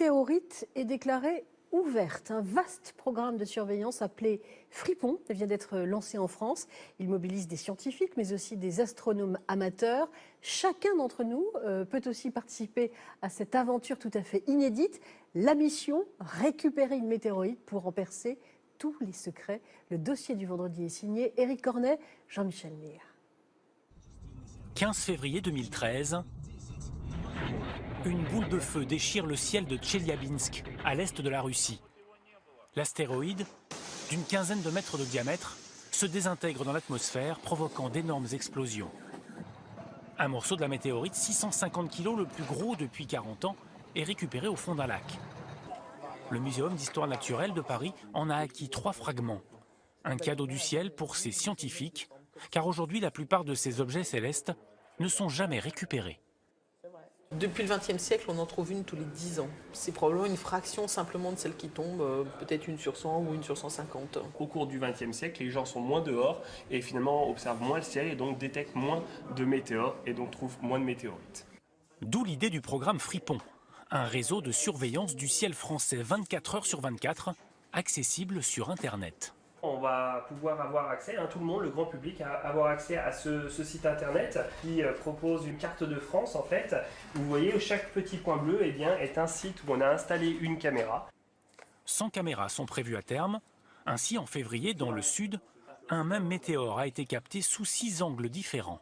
météorite est déclarée ouverte. Un vaste programme de surveillance appelé Fripon vient d'être lancé en France. Il mobilise des scientifiques, mais aussi des astronomes amateurs. Chacun d'entre nous peut aussi participer à cette aventure tout à fait inédite. La mission, récupérer une météorite pour en percer tous les secrets. Le dossier du vendredi est signé Éric Cornet, Jean-Michel Mire. 15 février 2013, une boule de feu déchire le ciel de Tcheliabinsk, à l'est de la Russie. L'astéroïde, d'une quinzaine de mètres de diamètre, se désintègre dans l'atmosphère, provoquant d'énormes explosions. Un morceau de la météorite, 650 kg, le plus gros depuis 40 ans, est récupéré au fond d'un lac. Le Muséum d'histoire naturelle de Paris en a acquis 3 fragments. Un cadeau du ciel pour ces scientifiques, car aujourd'hui la plupart de ces objets célestes ne sont jamais récupérés. Depuis le XXe siècle, on en trouve une tous les 10 ans. C'est probablement une fraction simplement de celle qui tombe, peut-être une sur 100 ou une sur 150. Au cours du XXe siècle, les gens sont moins dehors et finalement observent moins le ciel et donc détectent moins de météores et donc trouvent moins de météorites. D'où l'idée du programme Fripon, un réseau de surveillance du ciel français 24 heures sur 24, accessible sur Internet. On va pouvoir avoir accès, tout le monde, le grand public, à avoir accès à ce site internet qui propose une carte de France en fait. Vous voyez, chaque petit point bleu est un site où on a installé une caméra. 100 caméras sont prévues à terme. Ainsi, en février, dans le sud, un même météore a été capté sous 6 angles différents.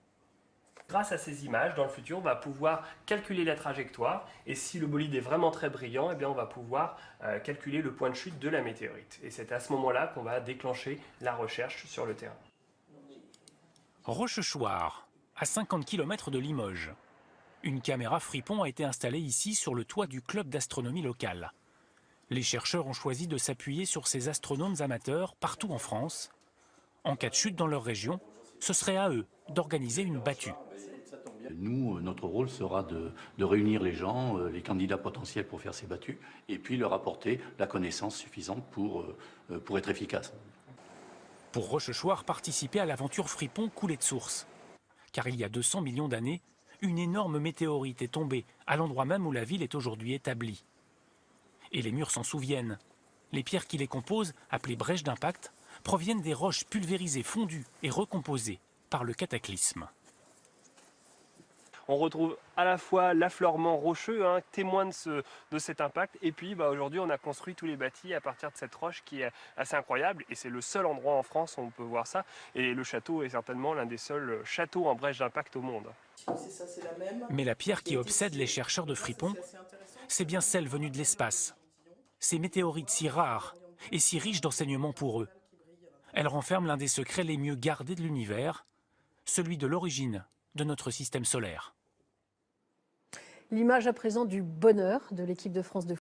Grâce à ces images, dans le futur, on va pouvoir calculer la trajectoire et si le bolide est vraiment très brillant, on va pouvoir calculer le point de chute de la météorite. Et c'est à ce moment-là qu'on va déclencher la recherche sur le terrain. Rochechouart, à 50 km de Limoges. Une caméra Fripon a été installée ici sur le toit du club d'astronomie local. Les chercheurs ont choisi de s'appuyer sur ces astronomes amateurs partout en France. En cas de chute dans leur région, ce serait à eux d'organiser une battue. Nous, notre rôle sera de réunir les gens, les candidats potentiels pour faire ces battues, et puis leur apporter la connaissance suffisante pour être efficace. Pour Rochechouart, participer à l'aventure Fripon coulait de source. Car il y a 200 millions d'années, une énorme météorite est tombée à l'endroit même où la ville est aujourd'hui établie. Et les murs s'en souviennent. Les pierres qui les composent, appelées brèches d'impact, proviennent des roches pulvérisées, fondues et recomposées par le cataclysme. On retrouve à la fois l'affleurement rocheux, témoin de cet impact, et puis aujourd'hui on a construit tous les bâtis à partir de cette roche qui est assez incroyable, et c'est le seul endroit en France où on peut voir ça, et le château est certainement l'un des seuls châteaux en brèche d'impact au monde. Mais la pierre qui obsède les chercheurs de Fripon, c'est bien celle venue de l'espace. Ces météorites si rares et si riches d'enseignements pour eux. Elle renferme l'un des secrets les mieux gardés de l'univers, celui de l'origine de notre système solaire. L'image à présent du bonheur de l'équipe de France de